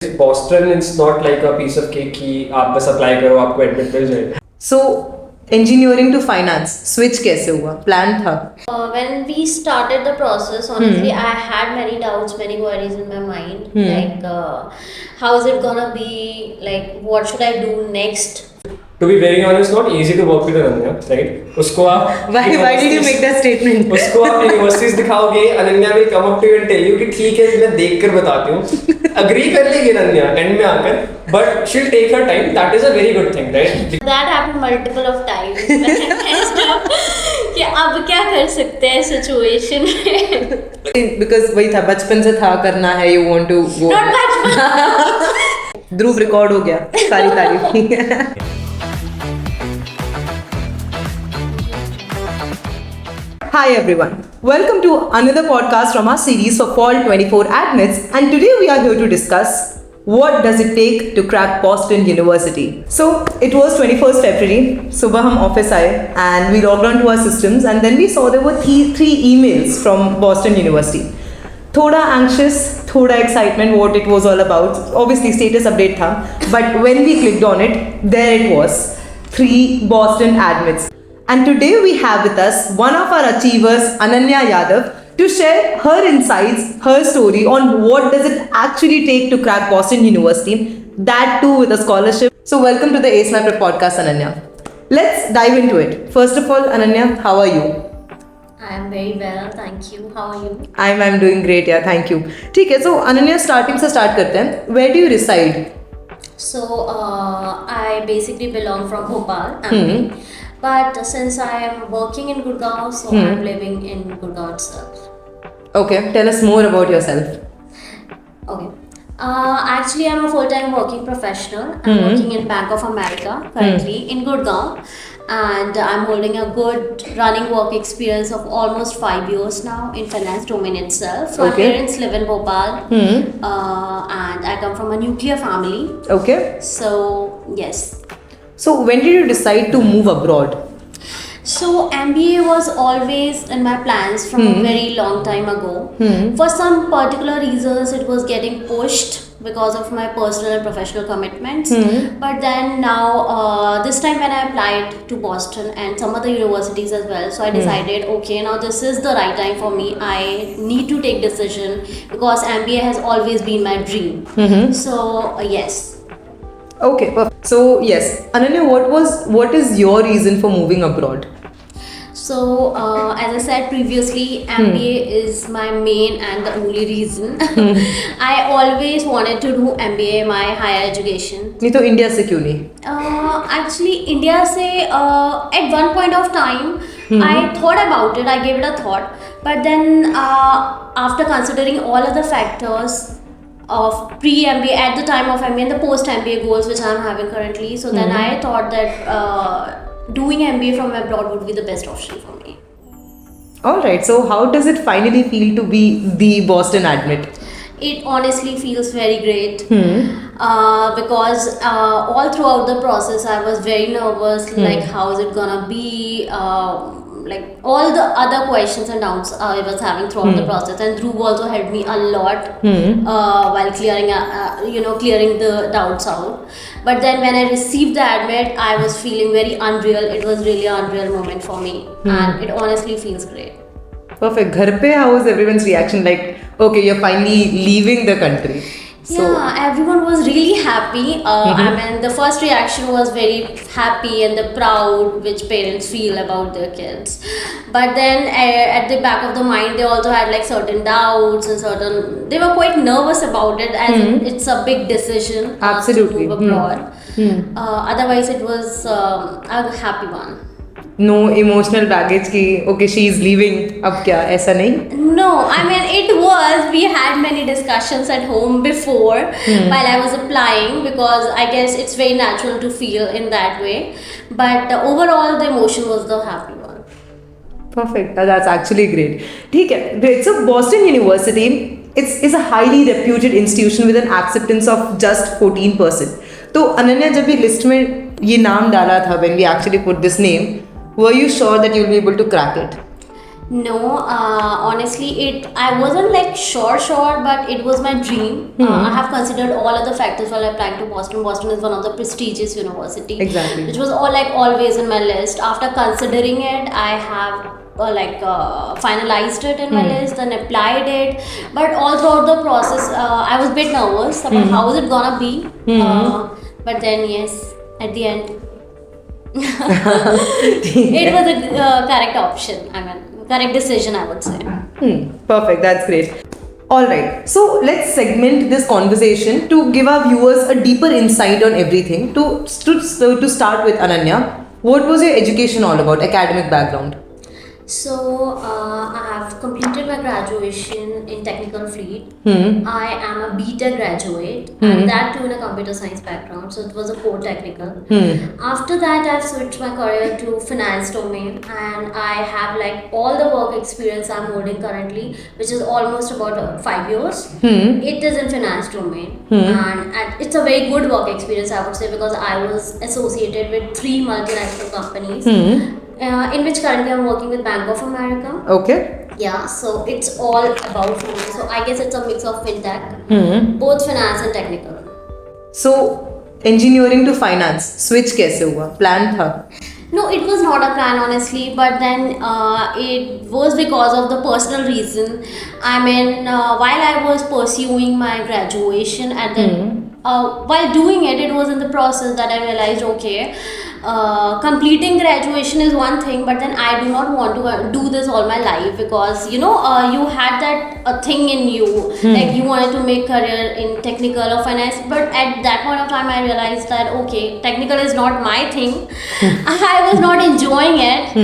Boston is not like a piece of cake कि आप बस apply करो आपको admit मिल जाएगा. So engineering to finance switch कैसे हुआ? Plan था? When we started the process, honestly, I had many doubts, many worries in my mind. Like, how is it gonna be? Like, what should I do next? To be very honest, not easy to work with Ananya, right? उसको आप Why did you make that statement? उसको आप universities दिखाओगे, Ananya will come up to you and tell you कि ठीक है मैं देख कर बताती हूँ. Agree कर लेगी अनन्या end में आकर, but she'll take her time. That is a very good thing, right? That happened multiple of times. कि अब क्या कर सकते हैं situation में? Because वही था बचपन से था करना है you want to go. Not बचपन. ध्रुव रिकॉर्ड हो गया सारी तारीफ. Hi everyone, welcome to another podcast from our series for Fall 24 Admits, and today we are here to discuss what does it take to crack Boston University. So it was 21st February, सुबह हम office आए and we logged on to our systems and then we saw there were three emails from Boston University. थोड़ा anxious, थोड़ा excitement what it was all about. Obviously status update था, but when we clicked on it, there it was, 3 Boston admits. And today we have with us one of our achievers, Ananya Yadav, to share her insights, her story on what does it actually take to crack Boston University, that too with a scholarship. So welcome to the Ace My Prep podcast, Ananya. Let's dive into it. First of all, Ananya, how are you? I am very well, thank you. How are you? I'm doing great, yeah, thank you. ठीक है, so Ananya starting से start करते हैं. Where do you reside? So I basically belong from Bhopal, MP. But since I am working in Gurgaon, so I'm living in Gurgaon itself. Okay, tell us more about yourself. Okay. Actually, I'm a full-time working professional. I'm working in Bank of America currently in Gurgaon, and I'm holding a good running work experience of almost 5 years now in finance domain itself. So my parents live in Bhopal, and I come from a nuclear family. Okay. So yes. So when did you decide to move abroad? So MBA was always in my plans from a very long time ago. For some particular reasons, it was getting pushed because of my personal and professional commitments. But then now, this time when I applied to Boston and some other universities as well, so I decided, okay, now this is the right time for me. I need to take decision because MBA has always been my dream. So yes. Okay, perfect. So yes, Ananya, what is your reason for moving abroad? So as I said previously, MBA is my main and the only reason. I always wanted to do MBA, my higher education. नहीं तो India से क्यों नहीं? Actually, India से at one point of time, I thought about it. I gave it a thought, but then after considering all other factors of pre-MBA, at the time of MBA and the post-MBA goals which I'm having currently, so then I thought that doing MBA from abroad would be the best option for me. Alright, so how does it finally feel to be the Boston admit? It honestly feels very great because all throughout the process I was very nervous, like how is it gonna be, like all the other questions and doubts I was having throughout the process, and Dhruv also helped me a lot while clearing the doubts out. But then when I received the admit, I was feeling very unreal. It was really an unreal moment for me, and it honestly feels great. Perfect. घर पे how was everyone's reaction? Like, okay, you're finally leaving the country. So, yeah, everyone was really happy. I mean, the first reaction was very happy and the proud which parents feel about their kids. But then at the back of the mind, they also had like certain doubts and they were quite nervous about it as it's a big decision to move abroad. Otherwise, it was a happy one. No emotional baggage ki okay she is leaving ab kya aisa nahi? No, I mean it was, we had many discussions at home before while I was applying, because I guess it's very natural to feel in that way, but overall the emotion was the happy one. Perfect. That's actually great. ठीक है, great. So Boston University is a highly reputed institution with an acceptance of just 14%. तो अनन्या जब ये list में ये नाम डाला था, when we actually put this name, were you sure that you'll be able to crack it? No, honestly, I wasn't like sure, but it was my dream. I have considered all other factors while applying to Boston. Boston is one of the prestigious university, Exactly. which was all like always in my list. After considering it, I have finalized it in my list and applied it. But all throughout the process, I was a bit nervous about how is it gonna be. But then yes, at the end. It was a correct option. I mean, correct decision, I would say. Perfect, that's great. Alright, so let's segment this conversation to give our viewers a deeper insight on everything. To start with, Ananya, what was your education all about, academic background? So, I have completed my graduation in technical field. I am a BTech graduate, and that too in a computer science background. So it was a core technical. After that, I've switched my career to finance domain, and I have like all the work experience I'm holding currently, which is almost about 5 years. It is in finance domain, and it's a very good work experience, I would say, because I was associated with 3 multinational companies. In which currently I'm working with Bank of America. Okay. Yeah, so it's all about finance. So I guess it's a mix of fintech, both finance and technical. So engineering to finance, switch कैसे हुआ? Plan था? No, it was not a plan honestly, but then it was because of the personal reason. I mean, while I was pursuing my graduation, and then while doing it, it was in the process that I realized, okay, completing graduation is one thing, but then I do not want to do this all my life, because you had that thing in you, like you wanted to make career in technical or finance, but at that point of time I realized that okay, technical is not my thing. I was not enjoying it.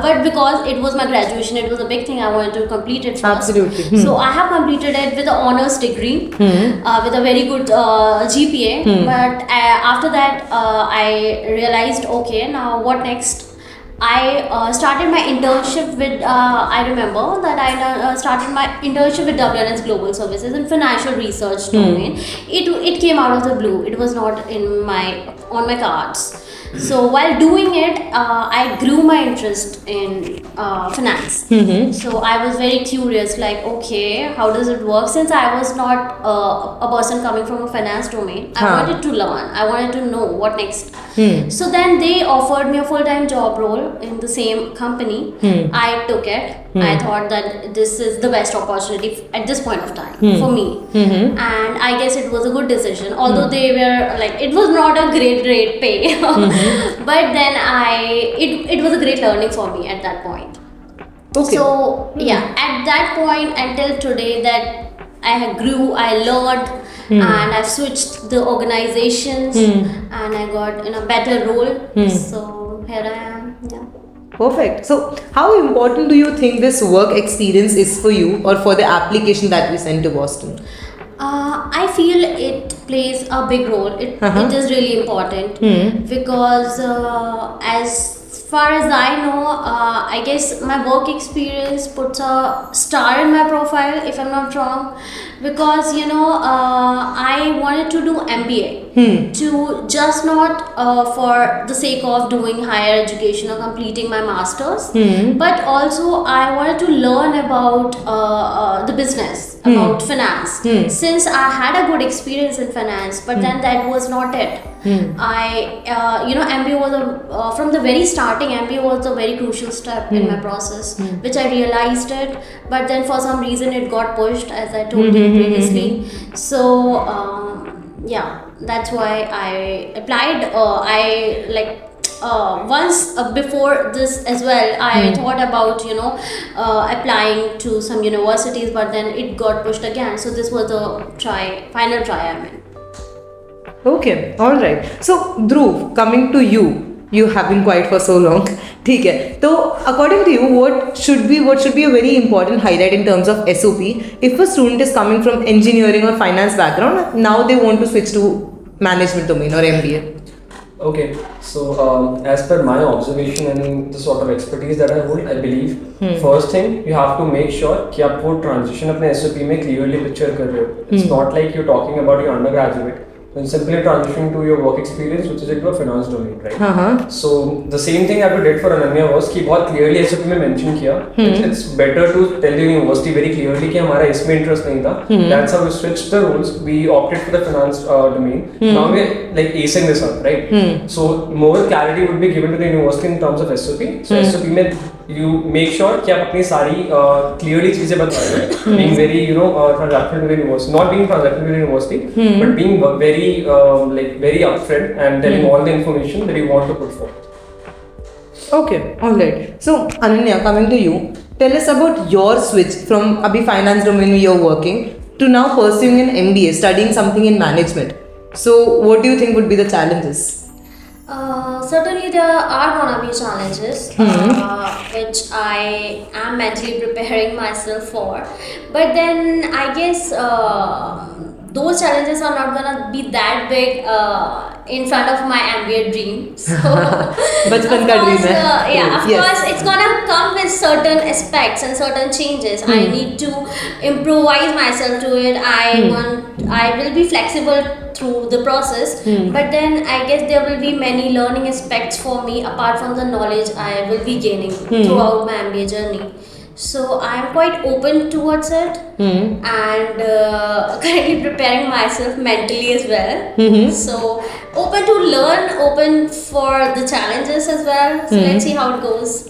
But because it was my graduation, it was a big thing, I wanted to complete it first. Absolutely. So I have completed it with an honors degree, with a very good GPA. But after that, I realized, okay, now what next? I started my internship with, I remember that I started my internship with WNS Global Services in financial research domain. It came out of the blue. It was not on my cards. So while doing it, I grew my interest in finance. So I was very curious, like, okay, how does it work? Since I was not a person coming from a finance domain, I wanted to learn. I wanted to know what next. So then they offered me a full-time job role in the same company. I took it. I thought that this is the best opportunity at this point of time for me. And I guess it was a good decision. Although they were like, it was not a great pay. But then it was a great learning for me at that point. Okay. So yeah, at that point until today, that I grew, I learned, and I've switched the organizations, and I got in a better role. So here I am. Yeah. Perfect. So how important do you think this work experience is for you, or for the application that we sent to Boston? I feel it plays a big role. It is really important because as far as I know, I guess my work experience puts a star in my profile, if I'm not wrong, because I wanted to do MBA to just not for the sake of doing higher education or completing my masters, but also I wanted to learn about the business, about finance, since I had a good experience in finance, but then that was not it. MBA was from the very starting, MBA was a very crucial step in my process, which I realized it, but then for some reason it got pushed, as I told you previously. So that's why I applied. Once before this as well, I thought about applying to some universities, but then it got pushed again. So this was the final try I made. Okay, all right. So Dhruv, coming to you, you have been quiet for so long. ठीक है. So according to you, what should be a very important highlight in terms of SOP if a student is coming from engineering or finance background, now they want to switch to management domain or MBA? Okay, so as per my observation and the sort of expertise that I hold, I believe first thing you have to make sure कि आप वो transition अपने SOP में clearly picture कर रहे हो. It's not like you're talking about your undergraduate. then simply transitioning to your work experience, which is into a finance domain, right? So the same thing that we did for Ananya was कि बहुत clearly SOP में mention किया, it's better to tell the university very clearly कि हमारा इसमें interest नहीं था. That's how we switched the rules. We opted for the finance domain. Now we're like acing this up, right? So more clarity would be given to the university in terms of SOP. So SOP में you make sure कि आप अपनी सारी clearly चीजें बता रहे हो, being very transactional to the university, not being transactional to the university, but being very very upfront and telling all the information that you want to put forth. Okay, all right. So Ananya, coming to you, tell us about your switch from abhi finance domain where you're working to now pursuing an MBA, studying something in management. So what do you think would be the challenges? Certainly there are gonna be challenges which I am mentally preparing myself for, but then I guess those challenges are not gonna be that big in front of my MBA dream. So बचपन का dream है. Of course it's gonna come with certain aspects and certain changes. I need to improvise myself to it. I will be flexible through the process, but then I guess there will be many learning aspects for me apart from the knowledge I will be gaining throughout my MBA journey. So I am quite open towards it and currently preparing myself mentally as well. So open to learn, open for the challenges as well. So let's see how it goes.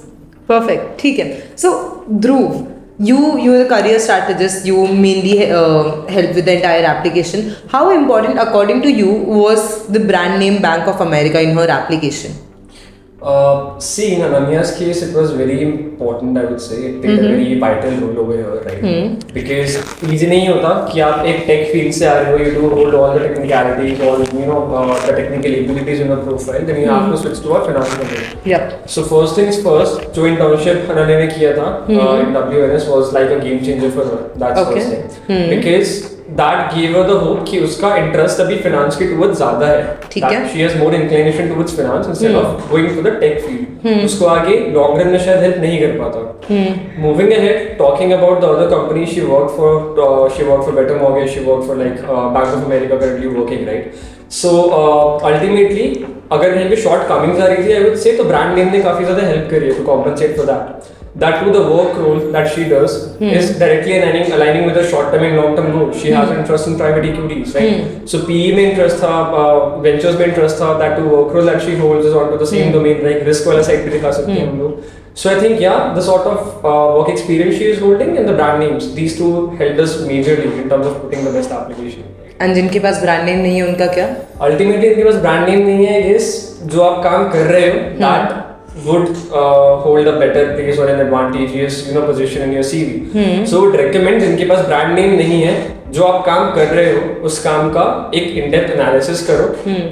Perfect. ठीक है. So Dhruv, you're a career strategist. You mainly help with the entire application. How important, according to you, was the brand name Bank of America in her application? See, in Ananya's case, it was very important. I would say it played a very vital role over here, right? Because easy नहीं होता कि आप एक tech field से आ रहे हो, you do hold all the technicalities, all the technical abilities in the profile, then you have to switch to a finance domain. Yeah. So first things first, जो internship Ananya ने किया था in WNS was like a game changer for her. That's first thing. Because that gave her the hope कि उसका interest अभी finance के towards ज़्यादा है. ठीक है. She has more inclination towards finance instead of going for the tech field. उसको आगे long run में शायद help नहीं कर पाता. Moving ahead, talking about the other companies she worked for Better Mortgage, she worked for like Bank of America currently working, right? So ultimately, अगर कहीं पे short comings आ रही थी, I would say तो brand name ने काफी ज़्यादा help करी है to compensate for that. That too, the work role that she does is directly aligning with her short-term and long-term goals. She has an interest in private equities, right? So PE में interest था, ventures में interest था. That too, work role that she holds is onto the same domain, like risk वाला side भी दिखा सकते हैं हम लोग. So I think the sort of work experience she is holding and the brand names, these two helped us majorly in terms of putting the best application. And जिनके पास brand name नहीं है उनका क्या? Ultimately इनके पास brand name नहीं है, I guess जो आप काम कर रहे हो, that would hold a better place or an advantageous position in your CV. So would recommend जिनके पास brand name नहीं है, जो आप काम कर रहे हो उस काम का एक in-depth analysis करो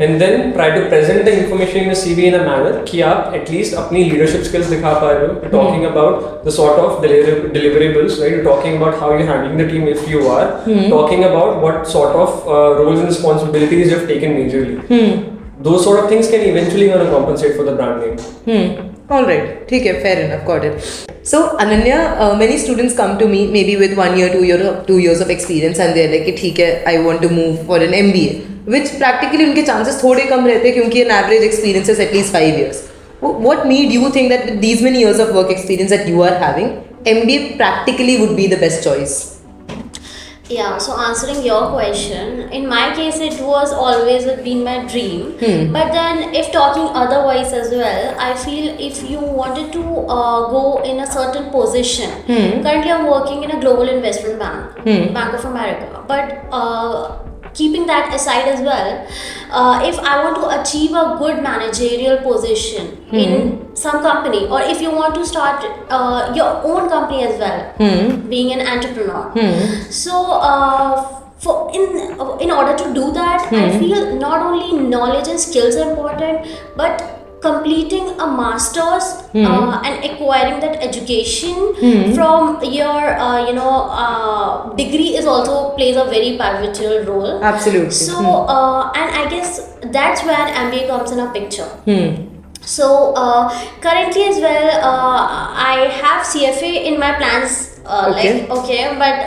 and then try to present the information in your CV in a manner कि आप at least अपनी leadership skills दिखा पा रहे हो. You're talking about the sort of deliverables, right? You're talking about how you're handling the team if you are talking about what sort of roles and responsibilities you've taken majorly. Those sort of things can eventually compensate for the brand name. All right. ठीक है, fair enough, got it. So Ananya, many students come to me maybe with 1 year, 2 years of experience and they're like, ठीक है, I want to move for an MBA, which practically उनके chances थोड़े कम रहते हैं क्योंकि an average experience is at least 5 years. What made you think that with these many years of work experience that you are having, MBA practically would be the best choice? Yeah, so answering your question, in my case it was always been my dream, but then if talking otherwise as well, I feel if you wanted to go in a certain position, currently I'm working in a global investment bank, Bank of America, but keeping that aside as well, if I want to achieve a good managerial position in some company, or if you want to start your own company as well, being an entrepreneur, so in order to do that, I feel not only knowledge and skills are important, but completing a master's and acquiring that education from your degree is also plays a very pivotal role. Absolutely. So and I guess that's where MBA comes in a picture. So currently as well, I have CFA in my plans. But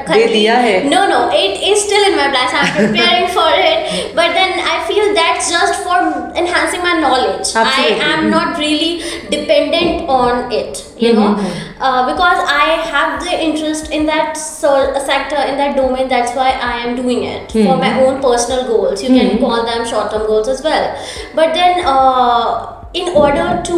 currently, no, it is still in my plans. I'm preparing for it. But then I enhancing my knowledge. Absolutely. I am not really dependent on it, you know, because I have the interest in that sector, in that domain. That's why I am doing it for my own personal goals. You can call them short-term goals as well. But then in order to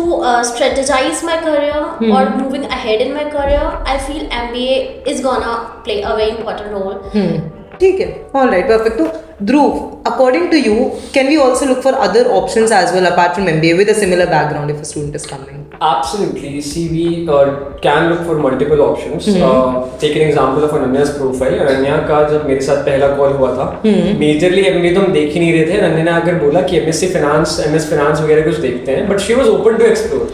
strategize my career or moving ahead in my career, I feel MBA is gonna play a very important role. ठीक है, all right, perfect. तो Dhruv, according to you, can we also look for other options as well apart from MBA with a similar background if a student is coming? Absolutely. See, we can look for multiple options. Take an example of Ananya's profile. Ananya का जब मेरे साथ पहला call हुआ था, majorly MBA तो हम देख ही नहीं रहे थे. अनन्या ने आकर बोला कि MSc Finance, MS Finance वगैरह कुछ देखते हैं. But she was open to explore.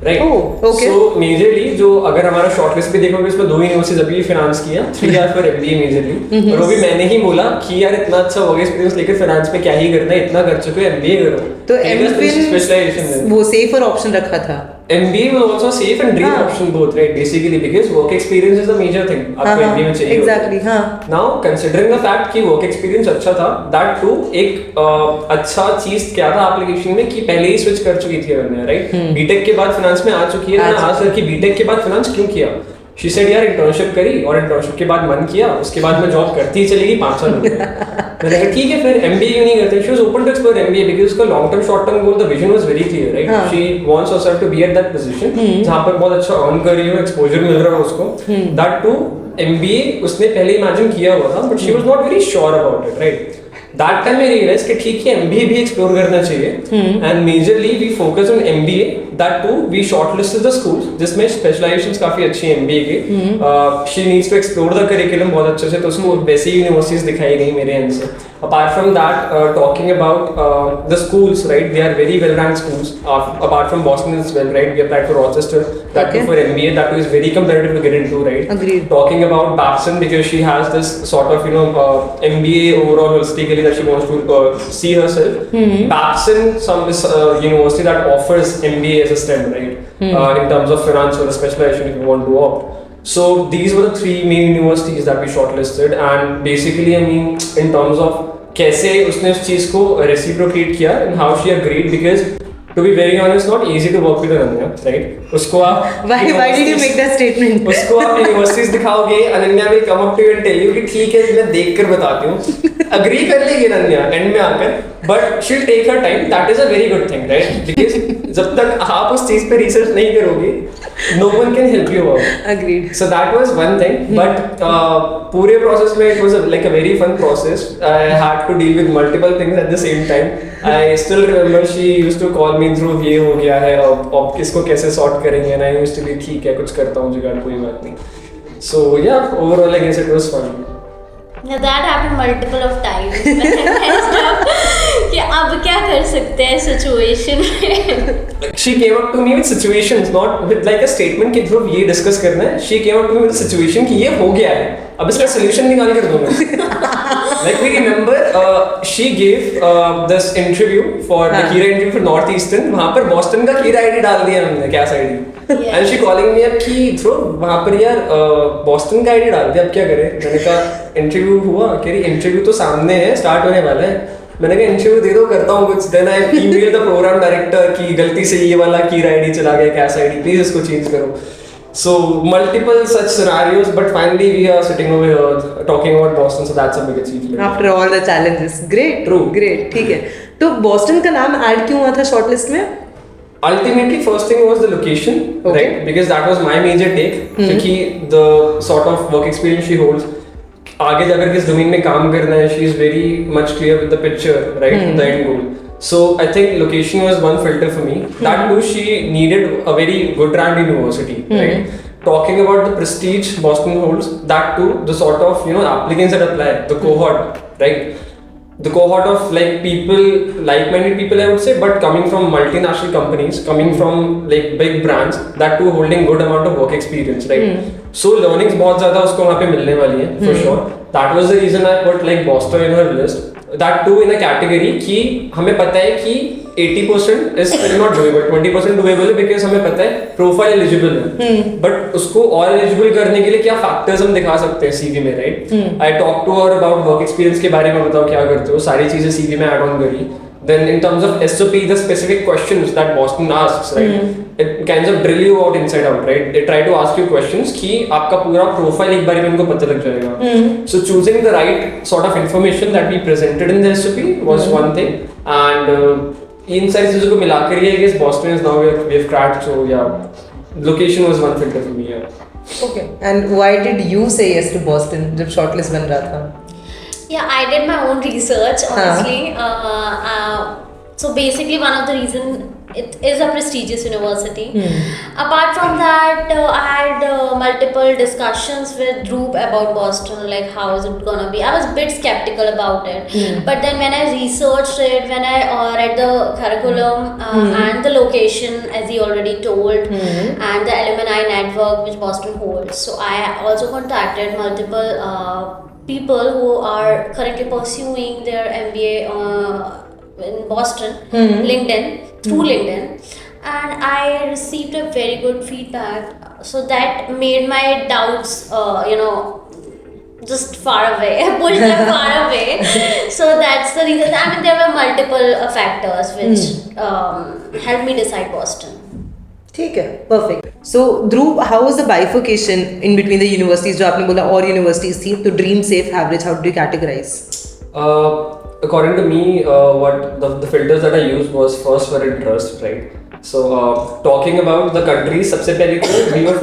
Right. Oh, okay. So majorly जो अगर हमारा शॉर्टलिस्ट भी देखोगे इसमें 2 यूनिवर्सिटीज अभी फाइनेंस किया, 3 आर फॉर MBA मेजरली. और वो भी मैंने ही बोला कि यार इतना अच्छा वर्क एक्सपीरियंस लेकर फाइनेंस में क्या ही करना है, इतना कर चुके हो, MBA करो. तो MFIN वो सेफर ऑप्शन रखा था. MBA was also a safe and dream option both, right? Basically because work experience is the major thing. आपको MBA में चाहिए. Exactly. हाँ. Now considering the fact कि work experience अच्छा था, that too एक अच्छा चीज क्या था एप्लीकेशन में कि पहले ही स्विच कर चुकी थी अनन्या, right? बीटेक के बाद फाइनेंस में आ चुकी है. ना आज तक कि बीटेक के बाद फाइनेंस क्यों किया? She said यार इंटर्नशिप करी और इंटर्नशिप के बाद मन किया, उसके बाद मैं जॉब करती ही चलेगी 5 साल हो गए. मैंने कहा ठीक है फिर MBA क्यों नहीं करते. She was open to explore MBA because उसका long term short term goal, the vision was very clear, right? She wants herself to be at that position जहाँ पर बहुत अच्छा earn कर रही हो, exposure मिल रहा हो उसको. That too MBA उसने पहले imagine किया हुआ था, but she was not very sure about it, right? That time I realized कि ठीक है MBA भी explore करना चाहिए. And majorly we focus on MBA. That too we shortlisted the schools जिसमें specializations काफी अच्छी हैं MBA के. She needs to explore the curriculum बहुत अच्छे से, तो उसको वैसी यूनिवर्सिटीज दिखाई गई मेरे end से. Apart from that, talking about the schools, right? They are very well ranked schools. Apart from Boston as well, right? We applied for Rochester. That too for MBA. That too is very competitive to get into, right? Agreed. Talking about Babson because she has this sort of MBA overall holistically that she wants to see herself. Babson, some university that offers MBA as a STEM, right? In terms of finance or a specialization if you want to opt. So these were the 3 main universities that we shortlisted, and basically I mean in terms of कैसे उसने उस चीज को reciprocate किया and how she agreed, because to be very honest not easy to work with Ananya, right? उसको आप why did you make that statement? उसको आप यूनिवर्सिटीज दिखाओगे, Ananya will come up to you and tell you कि ठीक है मैं देख कर बताती हूँ. Agree कर लेगी अनन्या एंड में आकर, but she'll take her time. That is a very good thing, right? Because जब तक आप उस चीज पे रिसर्च नहीं करोगे, no one can help you out. Agreed. So that was one thing, but पूरे process में it was like a very fun process. I had to deal with multiple things at the same time. I still remember she used to call me through ये हो गया है, अब इसको कैसे sort करेंगे, and I used to be ठीक है कुछ करता हूँ जुगाड़, कोई बात नहीं. So yeah, overall I guess it was fun. Now that happened multiple of times. कि अब क्या कर सकते हैं सिचुएशन में. She came up to me with situations, not with like a statement कि ध्रुव ये डिस्कस करना है. She came up to me with a situation कि ये हो गया है, अब इसका solution निकाल कर दूंगा. Like we remember, she gave this interview for the Kira interview for Northeastern. वहाँ पर Boston का Kira ID डाल दिया हमने, कैस ID. And she calling me up कि ध्रुव वहाँ पर यार Boston का ID डाल दिया, अब क्या करें. मैंने कहा इंटरव्यू हुआ, कह रही इंटरव्यू तो सामने है, स्टार्ट होने वाला है. मैंने कहा इंटरव्यू दे दो, करता हूँ कुछ. Then I email the program director कि गलती से ये वाला कीरा आईडी चला गया, कैश आईडी, प्लीज इसको चेंज करो. So multiple such scenarios, but finally we are sitting over here talking about Boston, so that's a big achievement. After all the challenges, great. True. Great. ठीक है. तो Boston का नाम add क्यों हुआ था शॉर्टलिस्ट में? Ultimately, first thing was the location, Okay. right? Because that was my major take. क्योंकि the sort of work experience she holds, आगे जाकर किस डोमेन में काम करना है, she is very much clear with the picture, right? The end goal. So I think location was one filter for me. That too, she needed a very good ranked university, right? Talking about the prestige Boston holds, that too, the sort of applicants that apply, the cohort, right? The cohort of like people, like-minded people, I would say, but coming from multinational companies, coming from like big brands, that too holding good amount of work experience, right? So learnings बहुत ज़्यादा उसको वहाँ पे मिलने वाली है, for sure. That was the reason I put like Boston in her list. That too in a category कि हमें पता है कि 80% is still not doable, 20% doable है because हमें पता है प्रोफाइल एलिजिबल है, बट उसको और एलिजिबल करने के लिए क्या फैक्टर्स हम दिखा सकते हैं सीवी में, right? I talk to her about work experience के बारे में, बताओ क्या करते हो, सारी चीजें सीवी में ऐड ऑन करी. Then in terms of SOP, the specific questions that Boston asks, right, it kind of drill you out inside out, right? They try to ask you questions कि आपका पूरा profile एक बारी में उनको पता लग जाएगा. So choosing the right sort of information that we presented in the SOP was one thing, and इन सारी चीजों को मिलाकर ही I guess Boston is now we have cracked. So yeah, location was one filter for me. Yeah. Okay. And why did you say yes to Boston जब shortlist बन रहा था? Yeah, I did my own research, honestly. So basically, one of the reasons it is a prestigious university. Apart from that, I had multiple discussions with Dhruv about Boston, like how is it gonna be. I was a bit skeptical about it, but then when I researched it, when I read the curriculum and the location, as he already told, and the alumni network which Boston holds, so I also contacted multiple people who are currently pursuing their MBA in Boston, LinkedIn, through LinkedIn, and I received a very good feedback. So that made my doubts, just far away, pushed them far away. So that's the reason. I mean, there were multiple factors which helped me decide Boston. ठीक है, perfect. So Dhruv, how was the bifurcation in between the universities? जो आपने बोला और universities थी, तो dream, safe, average, how did you categorize? According to me, what the filters that I used was first for interest, right? So talking about the countries, सबसे पहले तो we were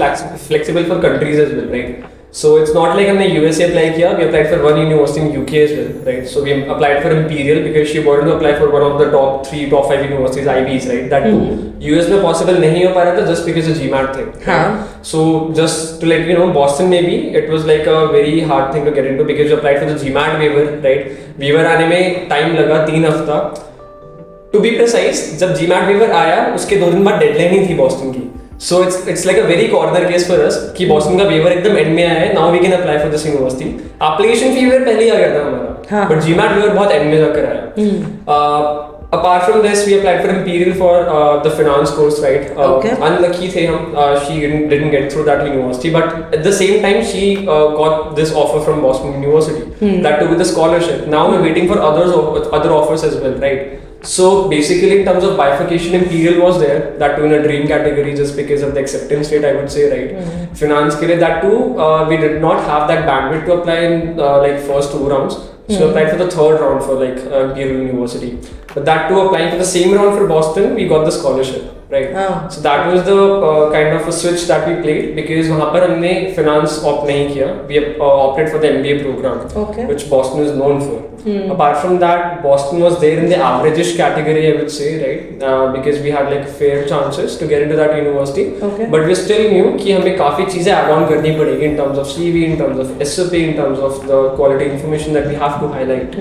flexible for countries as well, right? So it's not like हमने USA apply किया, we applied for one university in UK as well, right? So we applied for Imperial because she wanted to apply for one of the top 5 universities, IBs, right? That too. US में possible नहीं हो पा रहा था just because of GMAT thing. So just to let you know, Boston maybe it was like a very hard thing to get into because you applied for the GMAT waiver, right? Waiver आने में time लगा 3 हफ्ता. To be precise, जब GMAT waiver आया उसके 2 दिन बाद deadline ही थी Boston की. So it's like a very corner case for us कि Boston का waiver एकदम end में आया है. Now we can apply for this university. Application fee waiver पहले ही आ गया था हमारा. But GMAT waiver बहुत end में जाकर आया. Apart from this, we applied for Imperial for the finance course, right? Unlucky थे हम, she didn't get through that university, but at the same time, she got this offer from Boston University. That too with a scholarship. Now we're waiting for other offers as well, right? So basically, in terms of bifurcation, Imperial was there. That too in a dream category, just because of the acceptance rate, I would say, right? Finance के लिए that too, we did not have that bandwidth to apply in like first 2 rounds. So I applied for the 3rd round for like Imperial University. But that too, applying for the same round for Boston, we got the scholarship, right? So that was the kind of a switch that we played because वहाँ पर हमने finance opt नहीं किया. We opted for the MBA program, which Boston is known for. Apart from that, Boston was there in the average-ish category, I would say, right? Because we had like fair chances to get into that university. But we still knew कि हमें काफी चीजें add on करनी पड़ेगी in terms of CV, in terms of SOP, in terms of the quality information that we have to highlight.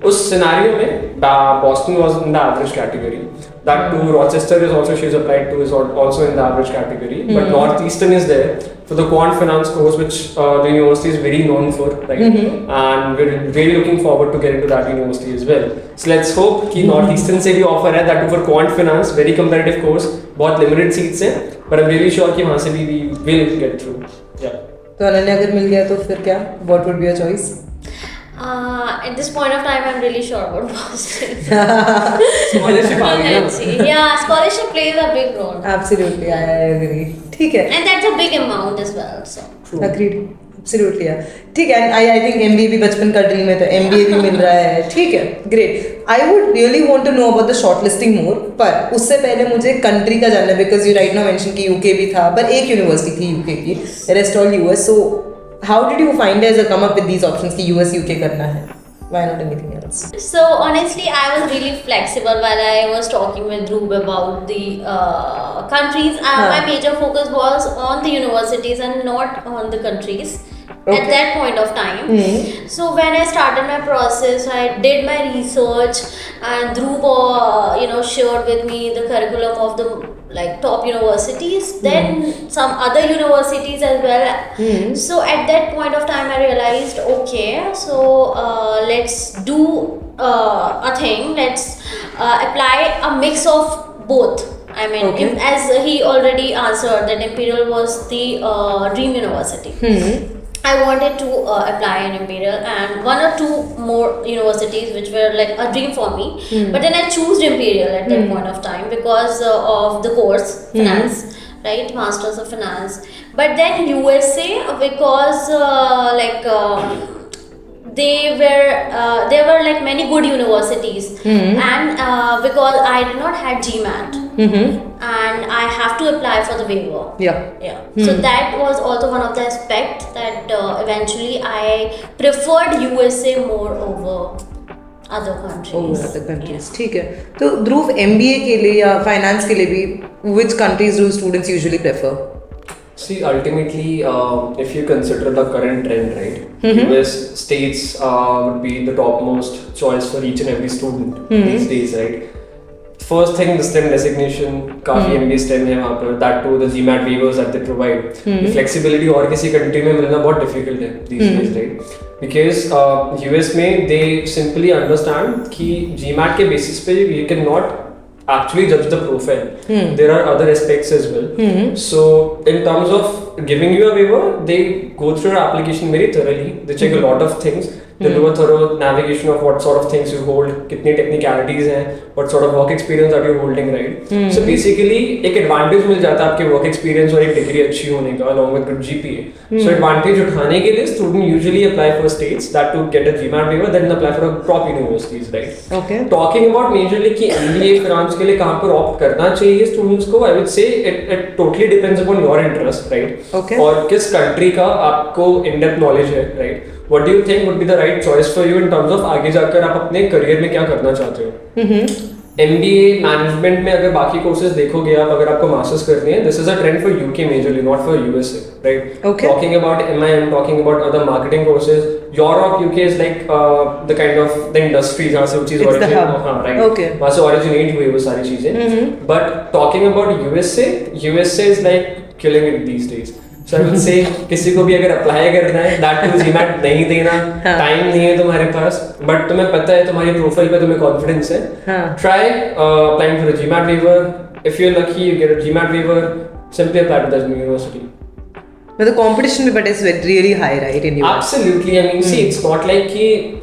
उस scenario में Boston was in the average category. That too, Rochester is also she's applied to is also in the average category. But Northeastern is there for the quant finance course, which the university is very known for, right? And we're really looking forward to get into that university as well. So let's hope कि Northeastern से भी offer है that too for quant finance, very competitive course, बहुत limited seats है, but I'm really sure कि वहाँ से भी we will get through. Yeah. तो अनन्या अगर मिल गया तो फिर क्या? What would be your choice? At this point of time, I'm really sure about Boston. Scholarship आ गया ना? Yeah, scholarship plays a big role. Absolutely, I agree. ठीक है. And that's a big amount as well. So. Agreed. Absolutely, yeah. ठीक है. I think MBA भी बचपन का dream है तो MBA भी मिल रहा है. ठीक है. Great. I would really want to know about the shortlisting more. पर उससे पहले मुझे कंट्री का जानना है because you right now mentioned कि UK भी था पर एक यूनिवर्सिटी थी UK की. Rest all US. So how did you find as a come up with these options कि US UK करना है? Why not anything else? So honestly, I was really flexible while I was talking with Dhruv about the countries. My major focus was on the universities and not on the countries. At that point of time. So when I started my process, I did my research and Dhruv shared with me the curriculum of the like top universities, then some other universities as well. So at that point of time I realized, okay, so let's do a thing, let's apply a mix of both. I mean, as he already answered that Imperial was the dream university. I wanted to apply in Imperial and one or two more universities which were like a dream for me. But then I chose Imperial at that point of time because of the course finance, right? Masters of Finance. But then USA because there were like many good universities and because I did not had GMAT and I have to apply for the waiver. Yeah. So that was also one of the aspects that eventually I preferred USA more over other countries. ठीक है. तो ध्रुव MBA के लिए या finance के लिए भी which countries do students usually prefer? See, ultimately, if you consider the current trend, right, US states would be the topmost choice for each and every student these days, right? First thing, the STEM designation, काफी MBA STEM है वहाँ पर. That too, the GMAT waivers that they provide. The flexibility और किसी country में मिलना बहुत difficult है these days, right? Because US में they simply understand कि GMAT के basis पे you cannot actually judge the profile. There are other aspects as well. So in terms of giving you a waiver, they go through your application very thoroughly. They check a lot of things. They do a thorough navigation of what sort of things you hold, कितनी technicalities हैं, what sort of work experience are you holding, right? So basically एक advantage मिल जाता है आपके work experience और एक degree अच्छी होने का along with good GPA. So advantage उठाने के लिए student usually apply for states that to get a GMAT waiver, then apply for a top universities, right? Okay. Talking about majorly कि MBA finance के लिए कहाँ पर opt करना चाहिए students को, I would say it totally depends upon your interest, right? Okay. और किस country का आपको in-depth knowledge है, right? What do you think would be the right choice for you in terms of आगे जाकर आप अपने करियर में क्या करना चाहते हो? MBA मैनेजमेंट में अगर बाकी कोर्सेज देखोगे आप, अगर आपको मास्टर्स करनी है, this is a trend for UK majorly, not for USA, right? Talking about MIM, talking about other marketing courses, Europe, UK is like the kind of the industry जहाँ से वो चीज originate, हाँ, right? वहाँ से originate हुई वो सारी चीजें. But talking about USA is like killing it these days. So I would say किसी को भी अगर अप्लाई करना है, that to GMAT नहीं देना, टाइम नहीं है तुम्हारे पास, बट तुम्हें पता है तुम्हारी प्रोफाइल पे तुम्हें कॉन्फिडेंस है, try applying for a GMAT waiver. If you're lucky, you get a GMAT waiver. Simply apply to that university. But the competition but is really high, right, in US? Absolutely. I mean, see, it's not like कि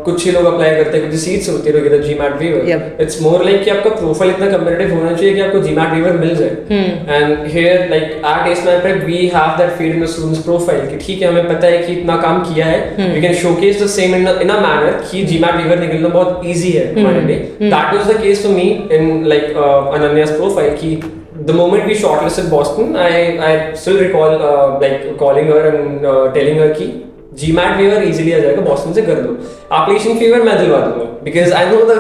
कुछ ही लोग apply करते हैं, कुछ seats होती है, get a GMAT waiver. It's more like कि आपका प्रोफाइल इतना competitive होना चाहिए कि आपको GMAT waiver मिल जाए. And here, like at AceMan Prep, we have that feed in the students' profile कि ठीक है, हमें पता है कि इतना काम किया है. We can showcase the same in a manner कि GMAT waiver निकलना बहुत easy है हमारे लिए. That was the case for me in like Ananya's profile कि the moment we shortlisted Boston, I still recall like calling her and telling her कि GMAT waiver easily आ जाएगा, Boston से कर दो. Application fee मैं दिलवा दूंगा because I know the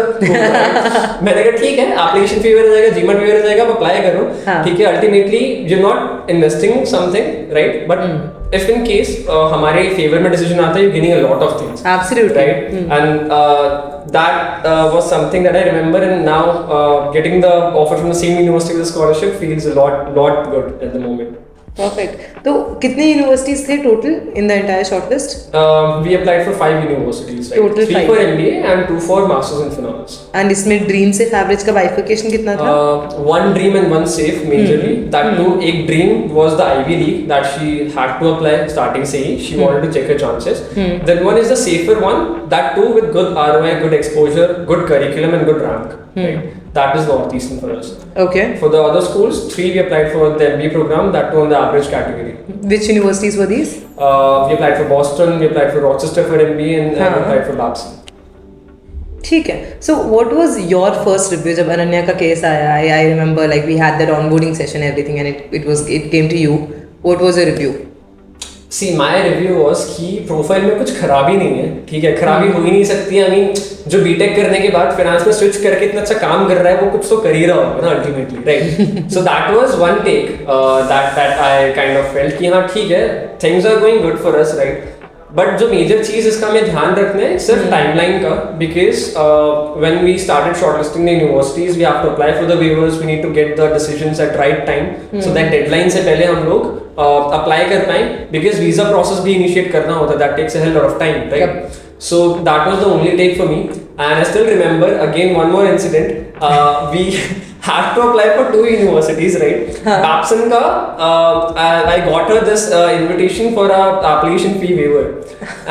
मैंने कहा ठीक है, application fee आ जाएगा, GMAT waiver आ जाएगा, आप apply करो, ठीक है. Ultimately you're not investing something, right? But if in case हमारे favor में decision आता है, you're gaining a lot of things. Absolutely. Right? And that was something that I remember, and now getting the offer from the same university with a scholarship feels a lot good at the moment. Perfect. तो कितने universities थे total in the entire shortlist? We applied for 5 universities, right? Total 3 for MBA and 2 for Masters in Finance. And इसमें dream से average का bifurcation कितना था? 1 dream and 1 safe majorly. That too, एक dream was the Ivy League that she had to apply starting से ही. She wanted to check her chances. Then one is the safer one. That too with good ROI, good exposure, good curriculum and good rank. Right? That is Northeastern for us. Okay. For the other schools, 3 we applied for the MBA program, that too on the average category. Which universities were these? We applied for Boston, we applied for Rochester for MBA, and we applied for Babson. ठीक है. So what was your first review जब अनन्या का case आया? I remember like we had that onboarding session, everything, and it came to you. What was your review? See, my review was कि profile में कुछ खराबी नहीं है, ठीक है, खराबी हो ही नहीं सकती. आई मीन जो बीटेक करने के बाद फाइनेंस में स्विच करके इतना अच्छा काम कर रहा है, वो कुछ तो कर ही रहा होगा ना ultimately, right? So that was one take that I kind of felt कि हाँ ठीक है, things are going good for us, right? But जो मेजर चीज इसका हमें ध्यान रखना है सिर्फ टाइमलाइन का, because when we started shortlisting the universities we have to apply for the waivers, we need to get the decisions at right time so that deadline से पहले हम लोग अप्लाई कर पाए, बिकॉज वीजा प्रोसेस भी initiate करना होता है, that takes a hell lot of time, right? So that was the only take for me, and I still remember again one more incident. We had to apply for 2 universities, right? Babson ka, I got her this invitation for a application fee waiver,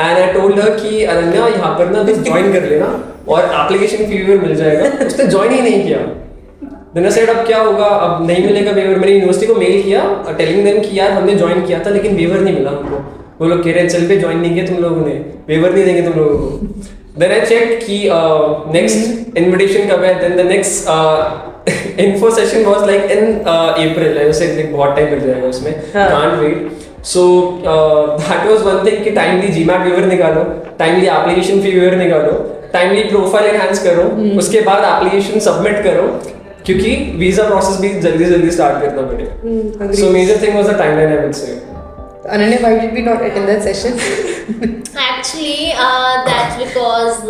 and I told her कि अनन्या यहाँ पर ना बस join कर लेना और application fee waiver मिल जाएगा. उसने join ही नहीं किया. Then I said अब क्या होगा, अब नहीं मिलेगा waiver. मैंने यूनिवर्सिटी को मेल किया telling them कि यार हमने join किया था लेकिन waiver नहीं मिला हमको. वो लोग कह रहे चल पे join नहीं किया तुम लोगों ने, waiver नहीं देंगे तुम लोगों को. Then I checked कि next invitation कब है. Then the next info session was like in April. I said like बहुत time लग जाएगा उसमें. Can't wait. So that was one thing कि timely GMAT waiver निकालो, timely application fee waiver निकालो, timely profile enhance करो, उसके बाद application submit करो क्योंकि visa process भी जल्दी start करना पड़ेगा. So major thing was the timeline, I would say. Ananya, why did we not attend that session? Actually, that's because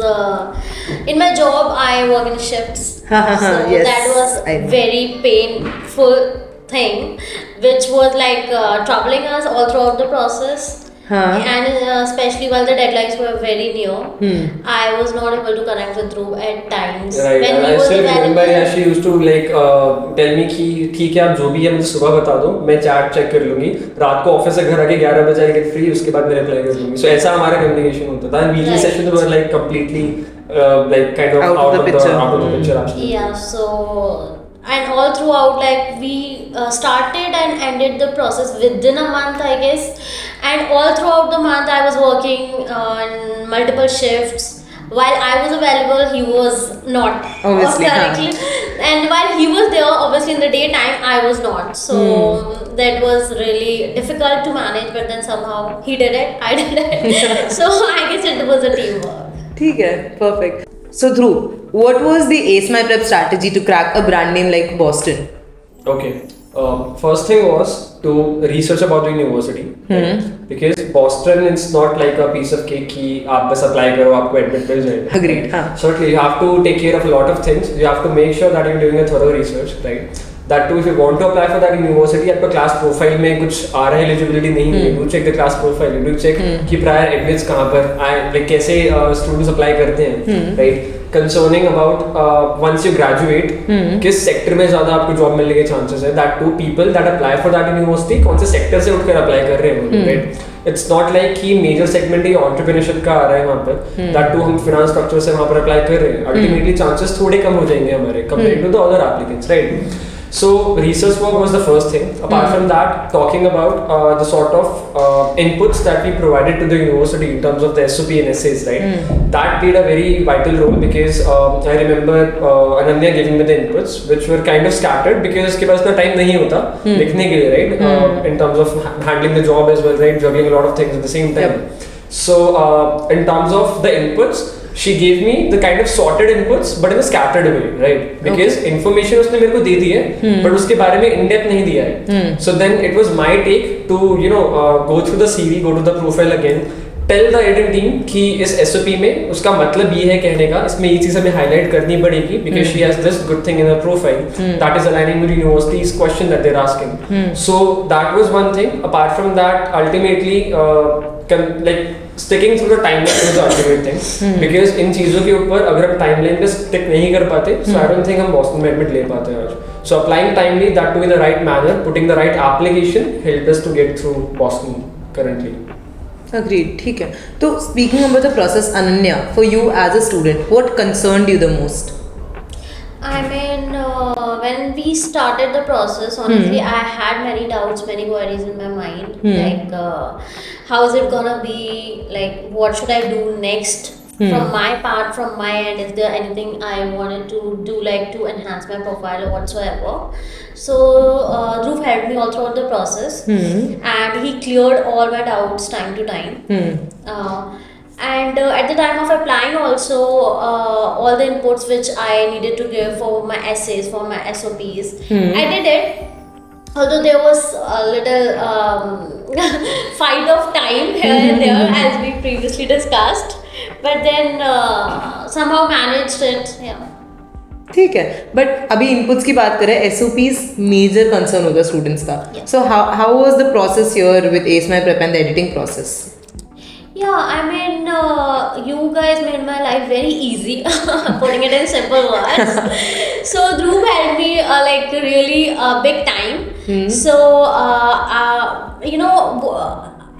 in my job I work in shifts. So yes, that was very painful thing, which was like troubling us all throughout the process. And especially while the deadlines were very near, I was not able to connect with Dhruv at times. Right, when I still remember she used to like tell me कि ठीक है आप जो भी है मुझे सुबह बता दो, मैं चैट चेक कर लूंगी, रात को ऑफिस से घर आके 11 बजे आई गेट फ्री, उसके बाद मैं रिप्लाई कर लूंगी. So ऐसा हमारा कम्युनिकेशन होता था. And weekly sessions were like completely like kind of out of the picture actually. Yeah, so and all throughout like we started and ended the process within a month, I guess. And all throughout the month I was working on multiple shifts. While I was available, he was not. Obviously, correctly. And while he was there, obviously in the daytime, I was not. So that was really difficult to manage. But then somehow he did it, I did it. So I guess it was a teamwork. ठीक है, perfect. So Dhruv, what was the Ace My Prep strategy to crack a brand name like Boston? Okay. First thing was to research about the university, because Boston it's not like a piece of cake कि आप बस apply करो आपको admit मिल जाएगा. Agreed. Certainly you have to take care of a lot of things. You have to make sure that you're doing a thorough research, right? That too, if you want to apply for that university, आपका class profile में कुछ आ रहा है, eligibility नहीं है, you check the class profile, you check कि prior admits कहाँ पर आए, like कैसे students apply करते हैं, right? Concerning about once you graduate, किस sector में ज़्यादा आपको job मिलने के chances है, that too people that apply for that university कौन से sector से उठकर apply कर रहे हैं, right? It's not like कि major segment ही entrepreneurship का आ रहा है वहाँ पर, that too हम finance structure से वहाँ पर apply कर रहे हैं, ultimately chances थोड़े कम हो जाएंगे हमारे compared to the other applicants, right? So research work was the first thing. Apart from that, talking about the sort of inputs that we provided to the university in terms of the SOP and essays, right? That played a very vital role because I remember Ananya giving me the inputs, which were kind of scattered because उसके पास इतना time नहीं होता लिखने के लिए, right? In terms of handling the job as well, right? Juggling a lot of things at the same time. So in terms of the inputs, she gave me the kind of sorted inputs but in a scattered way, right? Because information उसने मेरे को दे दी है but उसके बारे में in depth नहीं दिया है. So then it was my take to go through the CV, go to the profile again, tell the editing team कि इस SOP में उसका मतलब ये है कहने का, इसमें ये चीज़ हमें highlight करनी पड़ेगी because she has this good thing in her profile that is aligning with the university's question that they're asking. So that was one thing. Apart from that, ultimately like sticking through the timeline is the ultimate thing because इन चीज़ों के ऊपर अगर हम timeline पे stick नहीं कर पाते, so I don't think हम Boston में admit ले पाते हैं आज. So applying timely, that too in the right manner, putting the right application helped us to get through Boston currently. Agreed. ठीक है. तो speaking about the process, Ananya, for you as a student, what concerned you the most? I mean, when we started the process, honestly, I had many doubts, many worries in my mind. Like, how is it gonna be? Like, what should I do next? From my part, from my end, is there anything I wanted to do, like to enhance my profile or whatsoever? So, Dhruv helped me all throughout the process, and he cleared all my doubts time to time. And at the time of applying also, all the inputs which I needed to give for my essays, for my SOPs, I did it. Although there was a little fight of time here and there as we previously discussed, but then somehow managed it, yeah. ठीक है, but अभी inputs की बात करें, SOPs major concern होगा students का. So how was the process here with S my prep and the editing process? Yeah, I mean, you guys made my life very easy, putting it in simple words. So Dhruv helped me like really big time. So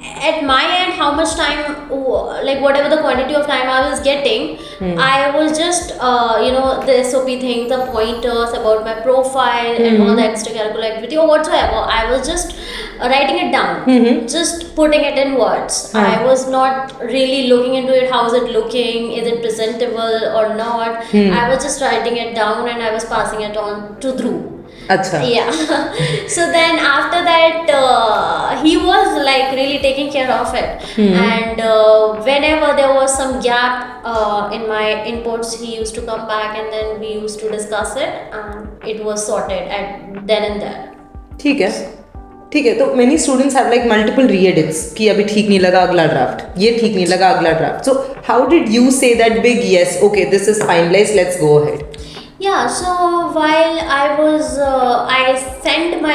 at my end, how much time, like whatever the quantity of time I was getting, I was just the SOP thing, the pointers about my profile and all the extracurricular activity or whatsoever. I was just writing it down, just putting it in words. I was not really looking into it. How is it looking? Is it presentable or not? I was just writing it down and I was passing it on to Dhruv. Acha. Yeah. So then after that, he was like really taking care of it. And whenever there was some gap in my inputs, he used to come back and then we used to discuss it, and it was sorted at then and there. ठीक है तो many students have like multiple re-edits कि अभी ठीक नहीं लगा अगला draft, ये ठीक नहीं लगा अगला draft. So how did you say that big yes, okay, this is finalized, let's go ahead? Yeah, so while I sent my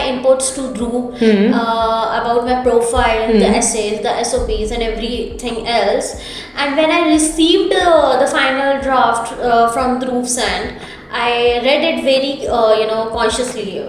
inputs to Dhruv about my profile, the essays, the SOPs and everything else. And when I received the final draft from Dhruv's end, I read it very, consciously.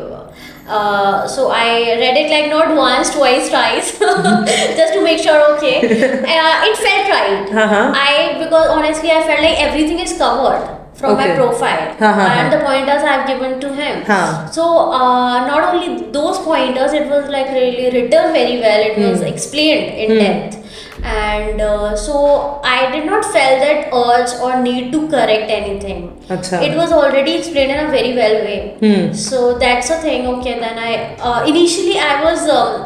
So I read it like not once, twice, thrice, just to make sure, okay. It felt right. Because honestly, I felt like everything is covered from my profile and the pointers I've given to him. So not only those pointers, it was like really written very well. It was explained in depth. And so I did not feel that urge or need to correct anything. Achha. It was already explained in a very well way. So that's the thing. Okay, then I initially I was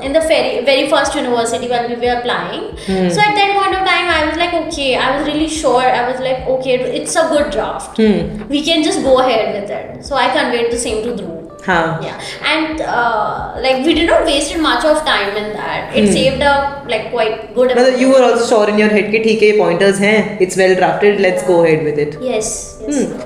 in the very first university when we were applying. So at that point of time I was like, okay, I was really sure. I was like, okay, it's a good draft. We can just go ahead with it. So I conveyed the same to Dhruv. Yeah, and like we did not waste much of time in that. It saved up like quite good. But you were also sure in your head कि ठीक है pointers हैं, it's well drafted, let's go ahead with it. Yes.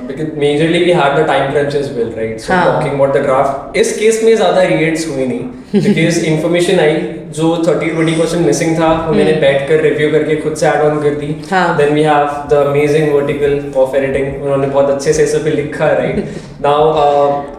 Because majorly we had the time crunch as well, right? So talking about the draft, इस case में ज़्यादा reads हुई नहीं, because information आई जो 30-20% missing था, वो मैंने बैठ कर review करके खुद से add on कर दी. Then we have the amazing vertical of editing, उन्होंने बहुत अच्छे से SOP लिखा, right? Now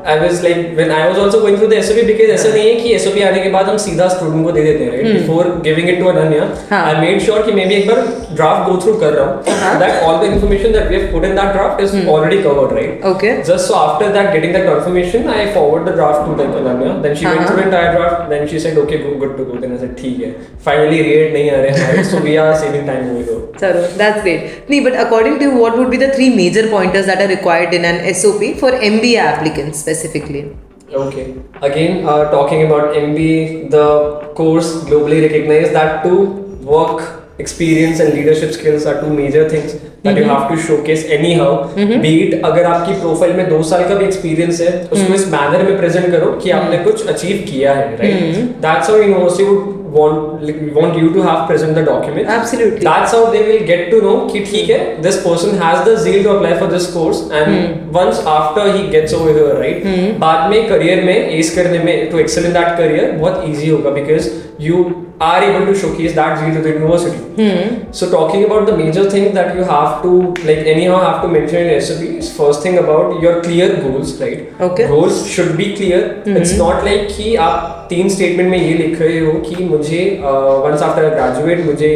I was like, when I was also going through the SOP, because ऐसा नहीं है कि SOP आने के बाद हम सीधा student को दे देते हैं, right? Before giving it to Ananya, I made sure कि मैं भी एक बार draft go through कर रहा हूँ, that all the information that we have put in that draft is already covered, right? Okay. Just so after that, getting that confirmation, I forward the draft to like Ananya. Then she went through the entire draft. Then she said, okay, good to go. Then I said, ठीक है. Finally, read नहीं आ रहे हैं, so we are saving time over here. Chalo, that's great. Nee, but according to you, what would be the 3 major pointers that are required in an SOP for MBA applicants specifically? Okay. Again, talking about MBA, the course globally recognized, that too, work experience and leadership skills are 2 major things that you have to showcase anyhow. Be it अगर आपकी profile में 2 साल का भी experience है, उसको इस manner में प्रेजेंट करो कि आपने कुछ अचीव किया है, right? That's how university would want you to have present the document. Absolutely. That's how they will get to know कि ठीक है, this person has the zeal to apply for this course, and once after he gets over here, right? बाद में career में ace करने में, to excel in that career बहुत easy होगा, because you are able to showcase that zeal to the university. So talking about the major thing that you have to have to mention in SOP is first thing about your clear goals, right? Okay. Goals should be clear. It's not like कि आप 3 statement में ये लिख रहे हो कि मुझे once after I graduate मुझे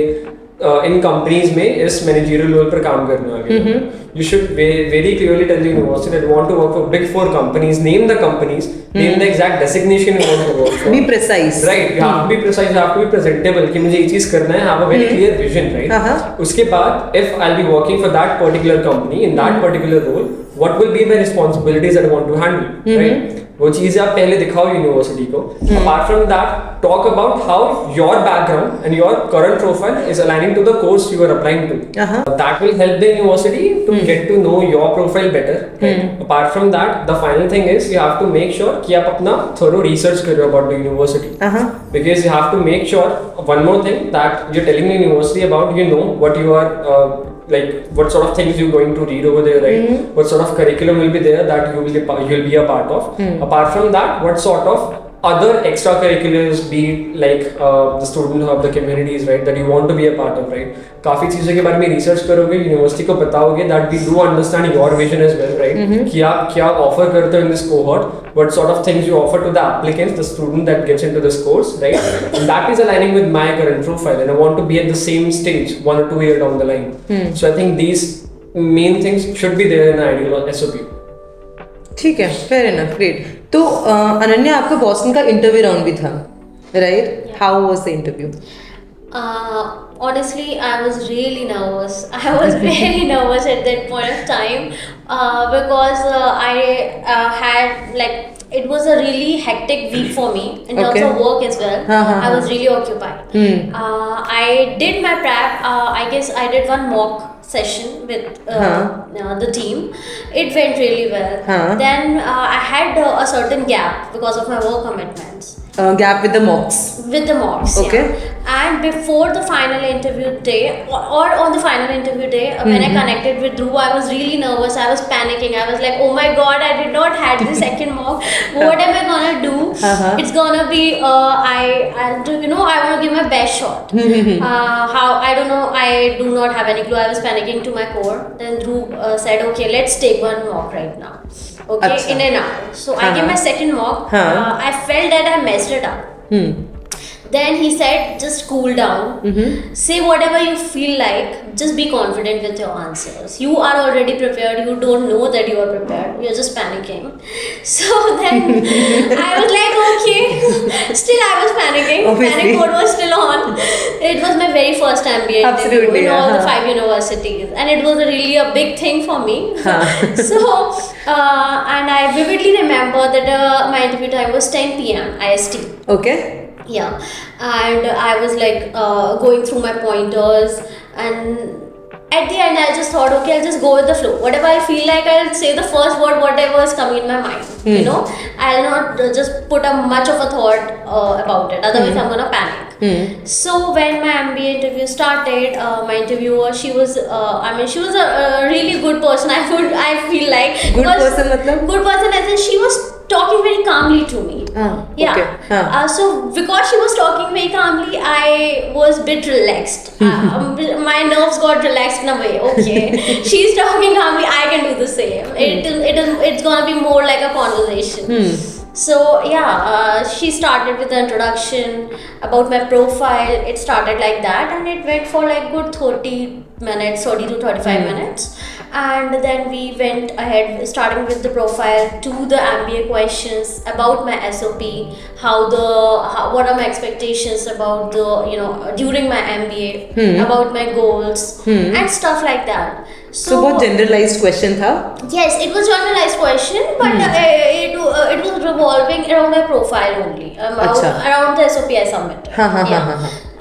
इन कंपनीज में इस मैनेजरियल रोल पर काम करना है. You should very clearly tell the university that you want to work for big 4 companies. Name the companies. Name the exact designation you want to work for. Be precise. Right. You have to be precise. You have to be presentable. कि मुझे ये चीज करना है. Have a very clear vision, right? उसके बाद, if I'll be working for that particular company in that particular role, what will be my responsibilities that I want to handle, right? वो चीजें आप पहले दिखाओ यूनिवर्सिटी को. Apart from that, talk about how your background and your current profile is aligning to the course you are applying to. That will help the university to get to know your profile better. Right? Apart from that, the final thing is you have to make sure कि आप अपना thorough research करो about the university. Because you have to make sure one more thing, that you're telling the university about, you know, what you are like what sort of things you're going to read over there, right? What sort of curriculum will be there that you'll be a part of. Apart from that, what sort of other extracurriculars, be it like the student hub, the communities, right, that you want to be a part of, right? काफी चीजों के बारे में research करोगे, university को बताओगे, that we do understand your vision as well, right? कि आप क्या ऑफर करते हो in this cohort, what sort of things you offer to the applicants, the student that gets into this course, right? And that is aligning with my current profile, and I want to be at the same stage 1 or 2 years down the line. So I think these main things should be there in the ideal SOP. ठीक है, fair enough, great. तो अनन्या, आपका Boston का interview round भी था, right? How was the interview? Honestly, I was really nervous. I was very nervous at that point of time because I had like, it was a really hectic week for me in terms of work as well. I was really occupied. I did my prep. I guess I did one mock session with the team. It went really well. Then I had a certain gap because of my work commitments. Gap with the mocks. With the mocks, okay. Yeah. And before the final interview day, or on the final interview day, when I connected with Dhruv, I was really nervous. I was panicking. I was like, oh my god, I did not have the second mock. What am I gonna do? It's gonna be, I want to give my best shot. How, I don't know, I do not have any clue. I was panicking to my core. Then Dhruv said, okay, let's take one mock right now. Okay, Achha. in an hour. So I gave my second mock. I felt that I messed it up. Then he said, just cool down, say whatever you feel like, just be confident with your answers. You are already prepared, you don't know that you are prepared, you're just panicking. So then I was like, okay, still I was panicking. Obviously. Panic mode was still on. It was my very first MBA interview in all the 5 universities, and it was really a big thing for me. So, and I vividly remember that my interview time was 10 p.m. IST. Okay. Yeah, and I was like going through my pointers, and at the end I just thought, okay, I'll just go with the flow. Whatever I feel like, I'll say the first word, whatever is coming in my mind. You know, I'll not just put much of a thought about it. Otherwise, I'm gonna panic. So when my MBA interview started, my interviewer, she was a really good person. I feel like good person, matlab? Good person as in she was talking very calmly to me. Yeah. Okay. So because she was talking very calmly, I was a bit relaxed. My nerves got relaxed in a way. Okay, she's talking calmly, I can do the same. It's gonna be more like a conversation. So yeah, she started with the introduction about my profile. It started like that, and it went for like good 30 minutes, 30 to 35 minutes. And then we went ahead, starting with the profile, to the MBA questions about my SOP, what are my expectations about the, during my MBA, about my goals, and stuff like that. So बहुत generalized question था? Yes, it was generalized question, but it was revolving around my profile only, around the SOP I submitted.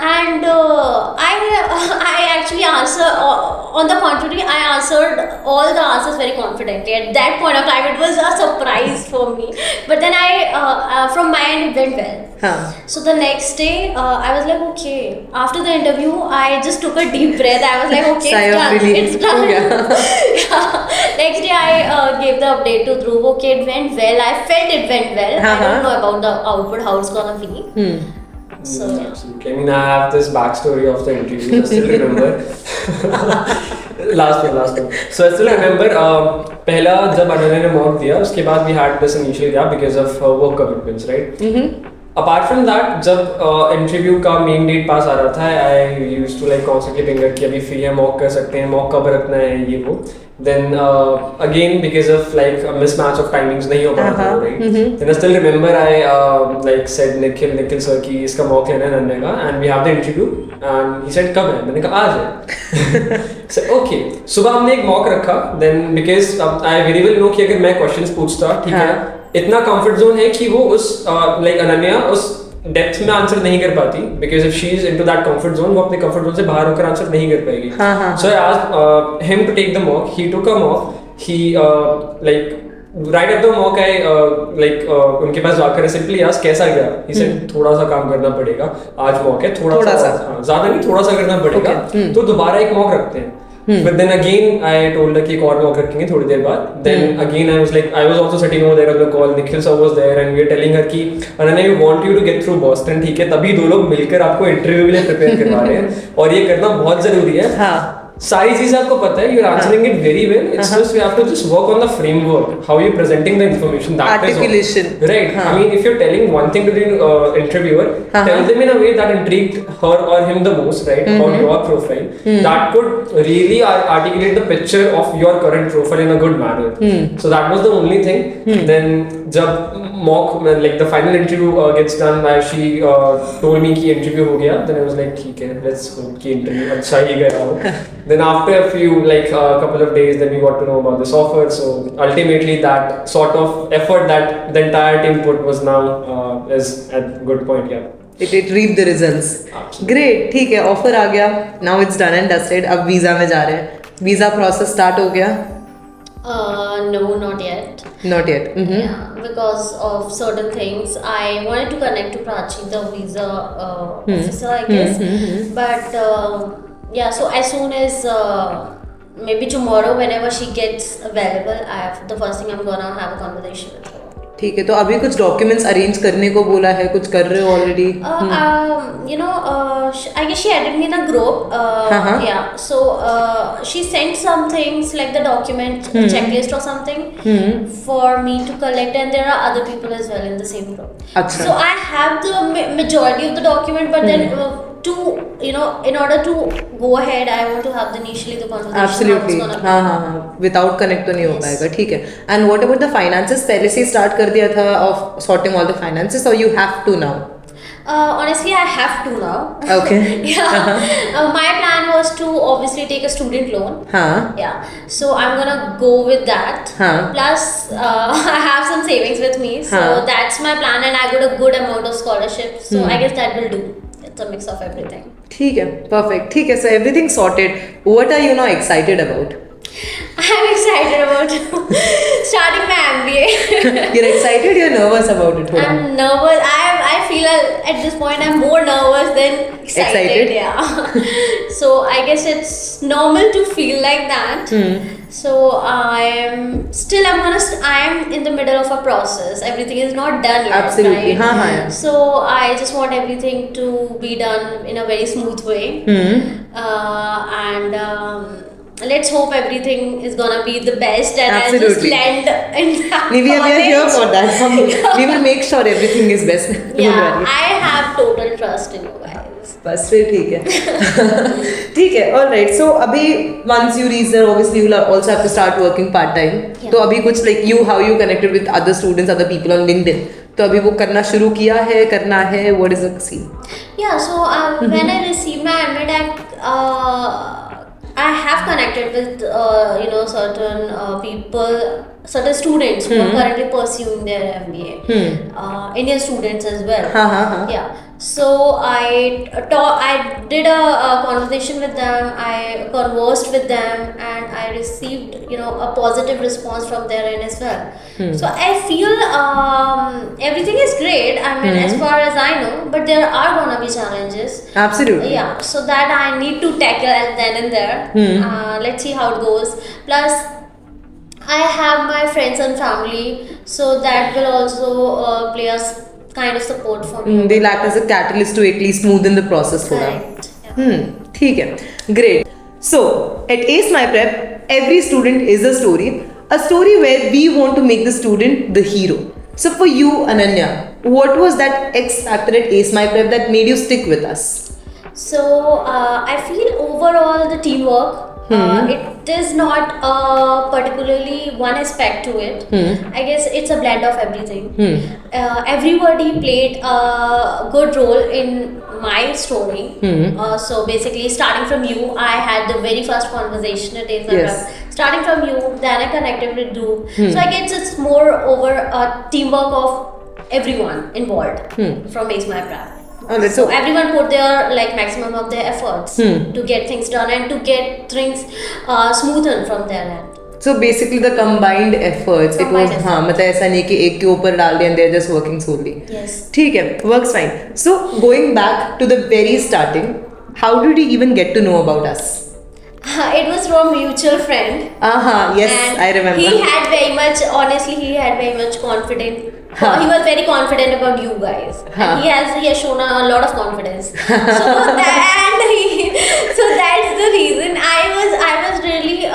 And I actually answered, on the contrary, I answered all the answers very confidently. At that point of time, it was a surprise for me. But then from my end, it went well. So the next day, I was like, okay. After the interview, I just took a deep breath. I was like, okay, it's done. Yeah. Next day, I gave the update to Dhruv. Okay, it went well. I felt it went well. I don't know about the output, how it's gonna be. So, absolutely. I mean, I have this backstory of the interview. I still remember. last one. So I still remember. पहला जब अनन्या ने mock दिया, उसके बाद we had this initial gap because of work commitments, right? Apart from that, जब interview का main date पास आ रहा था, I used to like constantly think कि अभी free है, mock कर सकते हैं, mock कब रखना है, ये वो. Then again, because of like a mismatch of timings नहीं हो पा रहा था, right? Then I still remember I like said Nikhil sir कि इसका mock लेना है नन्हे का, and we have the interview, and he said कब है? मैंने कहा आज है. So okay, सुबह हमने एक mock रखा, then because I very well know कि अगर मैं questions पूछता, ठीक है, इतना comfort zone है कि वो उस like अनन्या उस डेप्थ में आंसर नहीं कर पाती, because if she is into that comfort zone, वो अपने comfort zone से बाहर होकर आंसर नहीं कर पाएगी. So I asked him to take the mock. He took a mock. He like right after the mock, I उनके पास जाकर simply asked कैसा गया. He said थोड़ा सा काम करना पड़ेगा. आज mock है, थोड़ा सा ज़्यादा नहीं, थोड़ा सा करना पड़ेगा. तो दोबारा एक mock रखते हैं. But then again I told her कि एक और मौका रखेंगे थोड़ी देर बाद. Then again I was also sitting over there on the call. Nikhil sir was there and we were telling her कि Ananya, we want you to get through Boston. ठीक है, तभी दो लोग मिलकर आपको इंटरव्यू के लिए प्रिपेयर करवा रहे हैं और ये करना बहुत जरूरी है. हाँ. सारी चीजें आपको पता है, you're answering it very well. It's just we have to just work on the framework, how you're presenting the information. That Articulation. is all. Right. I mean, if you're telling one thing to the interviewer, tell them in a way that intrigued her or him the most, right? About your profile. That could really articulate the picture of your current profile in a good manner. So that was the only thing. Then, जब mock like the final interview gets done, she told me कि interview हो गया. Then I was like, ठीक है, let's hope कि interview अच्छा ही गया हो. Then after a few couple of days, then we got to know about this offer. So ultimately, that sort of effort that the entire team put was now is at good point. Yeah. It reaped the results. Absolutely. Great. ठीक है, offer आ गया. Now it's done and dusted. अब visa में जा रहे हैं. Visa process start हो गया? No, not yet. Not yet. Yeah, because of certain things, I wanted to connect to Prachi, the visa officer, I guess. But yeah, so as soon as maybe tomorrow, whenever she gets available, the first thing I'm gonna have a conversation with her. ठीक है, तो अभी कुछ documents arrange करने को बोला है, कुछ कर रहे हो already? I guess she added me in a group. Yeah, so she sent some things like the document checklist or something for me to collect, and there are other people as well in the same group. अच्छा. So I have the majority of the document, but then in order to go ahead, I want to have initially the conversation. Absolutely. हाँ. Without connect तो नहीं हो पाएगा. ठीक है. And what about the finances? पहले से start कर दिया था of sorting all the finances, or you have to now? Honestly, I have to now. Okay. Yeah. My plan was to obviously take a student loan. Yeah. So I'm gonna go with that. Plus, I have some savings with me, so that's my plan, and I got a good amount of scholarship. So I guess that will do. It's a mix of everything. ठीक है, perfect. ठीक है, so everything sorted. What are you now excited about? I'm excited about starting my MBA. You're excited? You're nervous about it? I'm nervous. I feel at this point I'm more nervous than excited. Yeah. So I guess it's normal to feel like that. So I am in the middle of a process. Everything is not done yet. Absolutely. Right? So I just want everything to be done in a very smooth way. And let's hope everything is gonna be the best, and I'll just land in that. We are here for that. We will make sure everything is best. Yeah, I have total trust in you guys. बस फिर ठीक है. ठीक है, all right. So अभी once you reach there, obviously you will also have to start working part time. तो अभी कुछ like how you connected with other students, other people on LinkedIn. तो अभी वो करना शुरू किया है, करना है. What is the scene? Yeah, so when I received my admit, I have connected with certain people, certain students who are currently pursuing their MBA, Indian students as well. Yeah. So I did a conversation with them. I conversed with them, and I received a positive response from their end as well. So I feel everything is great. I mean, as far as I know, but there are gonna be challenges. Absolutely. Yeah. So that I need to tackle then and there. Let's see how it goes. Plus, I have my friends and family, so that will also play a kind of support for me. They'll act as a catalyst to at least smoothen the process for them. Correct. ठीक है, great. So at Ace My Prep, every student is a story where we want to make the student the hero. So for you, Ananya, what was that X factor at Ace My Prep that made you stick with us? So I feel overall the teamwork. It is not particularly one aspect to it. I guess it's a blend of everything. Everybody played a good role in my story. So basically, starting from you, I had the very first conversation at Ace My Prep. Starting from you, then I connected with you. So I guess it's more over a teamwork of everyone involved from Ace My Prep. So everyone put their maximum of their efforts to get things done and to get things smoothened from their end. So basically the combined efforts. It was मतलब ऐसा नहीं कि एक के ऊपर डाल दिया and they're just working solely. Yes. ठीक है, works fine. So going back to the very starting, how did you even get to know about us? It was from mutual friend. Yes, And I remember. he had very much, honestly, he had very much confident. Huh. He was very confident about you guys. Huh. And he has shown a lot of confidence. So that's the reason I was really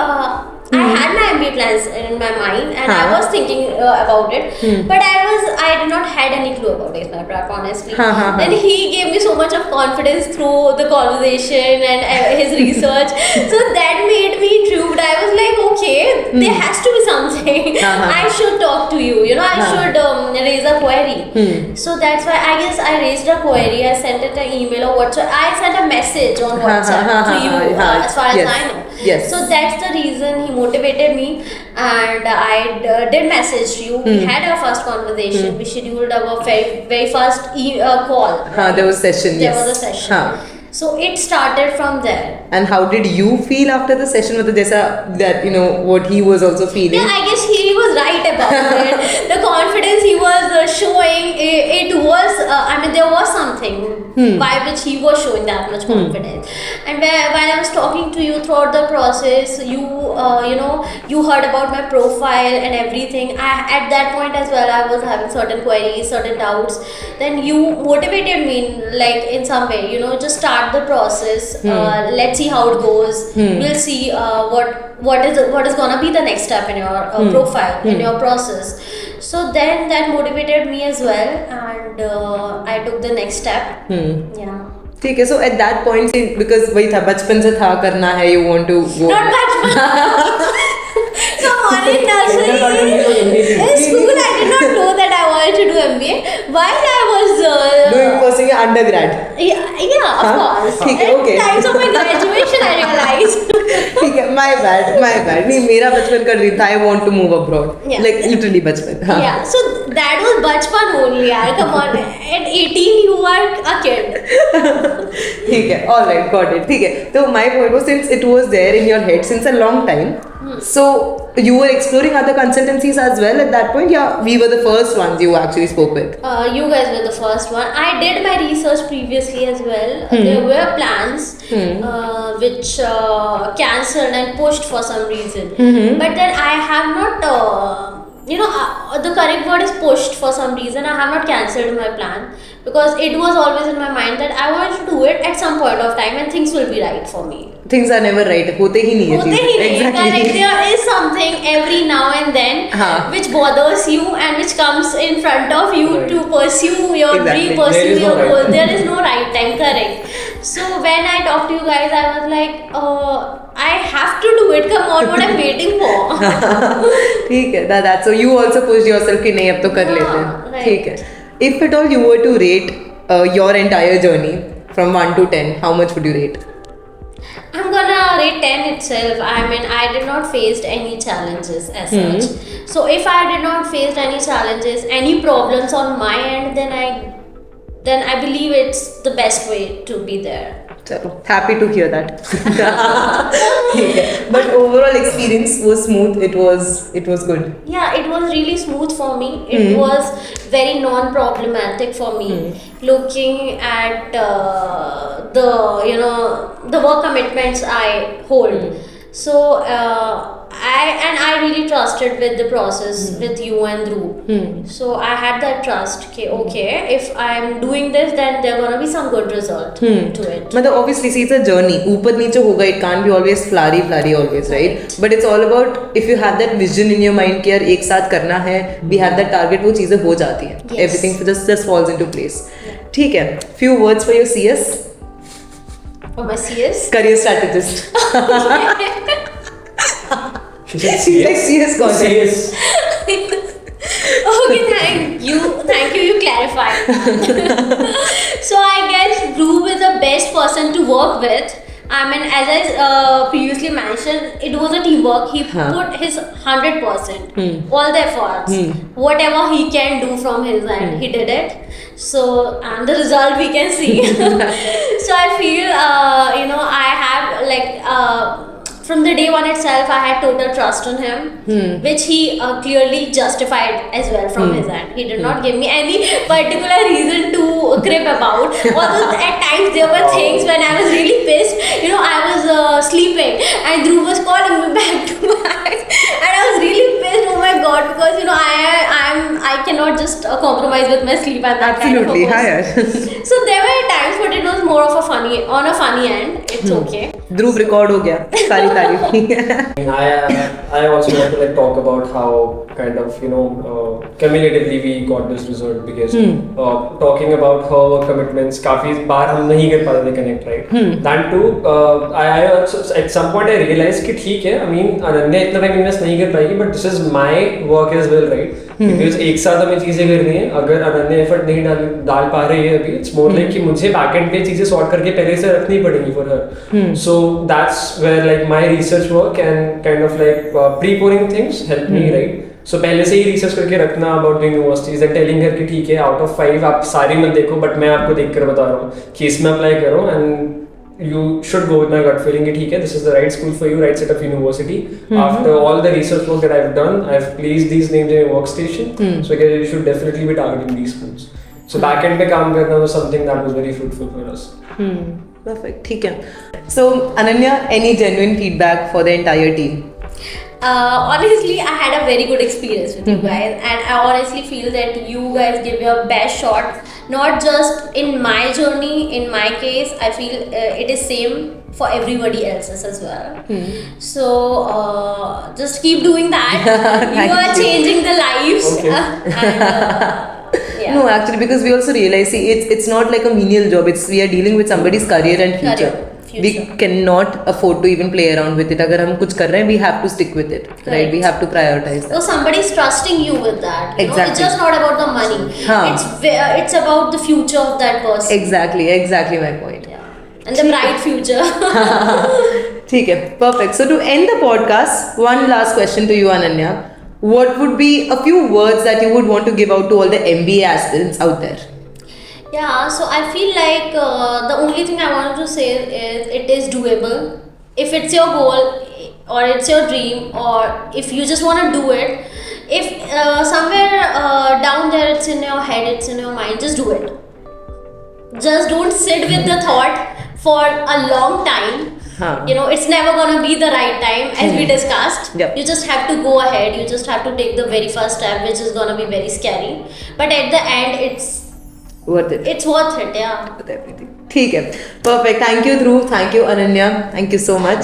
I had my MBA plans in my mind, and I was thinking about it, but I did not had any clue about it, my prep, honestly. Then he gave me so much of confidence through the conversation and his research, so that made me intrigued. I was like, okay, there has to be something. I should talk to you. I should raise a query. So that's why I guess I raised a query. I sent it an email or WhatsApp. I sent a message on WhatsApp to you, as far as I know. Yes. So that's the reason he motivated me, and I did message you. We had our first conversation. We scheduled our very first call. There was session. There Yes. was a session. So it started from there. And how did you feel after the session with that what he was also feeling? Yeah, I guess he was right about it. The confidence he was showing, it was, there was something by which he was showing that much confidence. And while I was talking to you throughout the process, you heard about my profile and everything. At that point as well, I was having certain queries, certain doubts. Then you motivated me in some way, just start the process. Let's see how it goes. We'll see what is gonna be the next step in your profile, in your process. So then that motivated me as well, and I took the next step. Yeah. ठीक है. So at that point, because वही था, बचपन से था करना है, you want to go. Not bachpan. Come on, in nursery, in school, I did not know that I wanted to do MBA. While I was pursuing your undergrad. Yeah, of course. ठीक है, okay. At times of my graduation, I realized. ठीक है, my bad. नहीं, मेरा बचपन का dream था, I want to move abroad. Yeah. Like literally बचपन. Yeah, so that was bachpan only, yaar. Come on, at 18 you are a kid. ठीक है, all right, got it. ठीक है. So my point was, since it was there in your head since a long time, so you were exploring other consultancies as well at that point. Yeah, we were the first ones you actually spoke with. You guys were the first one. I did my research previously as well. There were plans which cancelled and pushed for some reason. But then I have not, the correct word is pushed for some reason. I have not cancelled my plan, because it was always in my mind that I want to do it at some point of time and things will be right for me. Things are never right. होते ही नहीं है चीज़. Exactly. Correct. There is something every now and then which bothers you and which comes in front of you to pursue your dream, pursue your goal. There is no right time. Correct. So when I talked to you guys, I was like, I have to do it. Come on, what I'm waiting for. ठीक है. That's so you also pushed yourself कि नहीं अब तो कर लेते हैं. ठीक है. If at all you were to rate your entire journey from 1 to 10, how much would you rate? I'm gonna rate 10 itself. I did not face any challenges as such. So if I did not face any challenges, any problems on my end, then I believe it's the best way to be there. So happy to hear that. But overall experience was smooth. It was good. Yeah, it was really smooth for me. It was very non-problematic for me. Looking at the work commitments I hold. So I really trusted with the process with you and Dhruv. So I had that trust. Okay, if I'm doing this, then there gonna be some good result to it. मतलब obviously see, it's a journey. ऊपर नीचे होगा. It can't be always flowery always, right? But it's all about if you have that vision in your mind कि यार एक साथ करना है. We have that target. वो चीजें हो जाती हैं. Yes. Everything just falls into place. ठीक है. Few words for your CS. For my CS? Career strategist. She said CS. Like CS content. CS. Okay, thank you. You clarified. So I guess Dhruv is the best person to work with. As I previously mentioned, it was a teamwork. He put his 100%, all the efforts, whatever he can do from his end, he did it. So, and the result we can see. So I feel, I have from the day one itself, I had total trust in him, which he clearly justified as well from his end. He did not give me any particular reason to crib about. Although at times there were things when I was really pissed. I was sleeping and Dhruv was calling me back to back, and I was really pissed. Oh my god, because I cannot just compromise with my sleep at that Absolutely, kind of a person. So there were times, but it was more of a funny end. It's okay. Dhruv record हो गया सारी तारीफ. I also want to like talk about how kind of cumulatively we got this result because talking about her commitments काफी बार हम नहीं कर पाते थे connect, right? That too, I also at some point I realized कि ठीक है, I mean Ananya इतना टाइम इन्वेस्ट नहीं कर पाएगी, but this is my work as well, right? Because एक साथ हमें चीजें करनी है. अगर अनन्या एफर्ट नहीं डाल पा रही है अभी, it's more like कि मुझे बैकएंड पे चीजें सॉर्ट करके पहले से रखनी पड़ेगी for her. So that's where like my research work and kind of like pre-pouring things help me, right? So पहले से ही रिसर्च करके रखना about the universities and telling her कि ठीक है, out of 5 आप सारी मत देखो, but मैं आपको देख कर बता रहा हूँ कि इसमें अप्लाई करो and you should go with my gut feeling कि ठीक है, this is the right school for you, right set of university. After all the research work that I've done, I've placed these names in your workstation, so again, you should definitely be targeting these schools. So back end पे काम करना was something that was very fruitful for us. Perfect. ठीक है. So Ananya, any genuine feedback for the entire team? Honestly, I had a very good experience with you guys, and I honestly feel that you guys give your best shot, not just in my journey. In my case, I feel it is same for everybody else's as well. So just keep doing that. You are changing the lives. Yeah. No, actually, because we also realize, see, it's not like a menial job. We are dealing with somebody's career and future. We cannot afford to even play around with it. अगर हम कुछ कर रहे हैं, we have to stick with it, right? We have to prioritize that. So somebody's trusting you with that. Exactly. It's just not about the money. It's about the future of that person. Exactly my point. Yeah. And the bright future. ठीक है, perfect. So to end the podcast, one last question to you, Ananya. What would be a few words that you would want to give out to all the MBA aspirants out there? Yeah, so I feel like the only thing I wanted to say is it is doable. If it's your goal or it's your dream, or if you just want to do it, if somewhere down there it's in your head, it's in your mind, just do it. Just don't sit with the thought for a long time. It's never gonna be the right time, as we discussed. Yep. You just have to go ahead. You just have to take the very first step, which is gonna be very scary. But at the end, it's worth it. It's worth it, yeah. With everything. ठीक है. Perfect. Thank you, Dhruv. Thank you, Ananya. Thank you so much.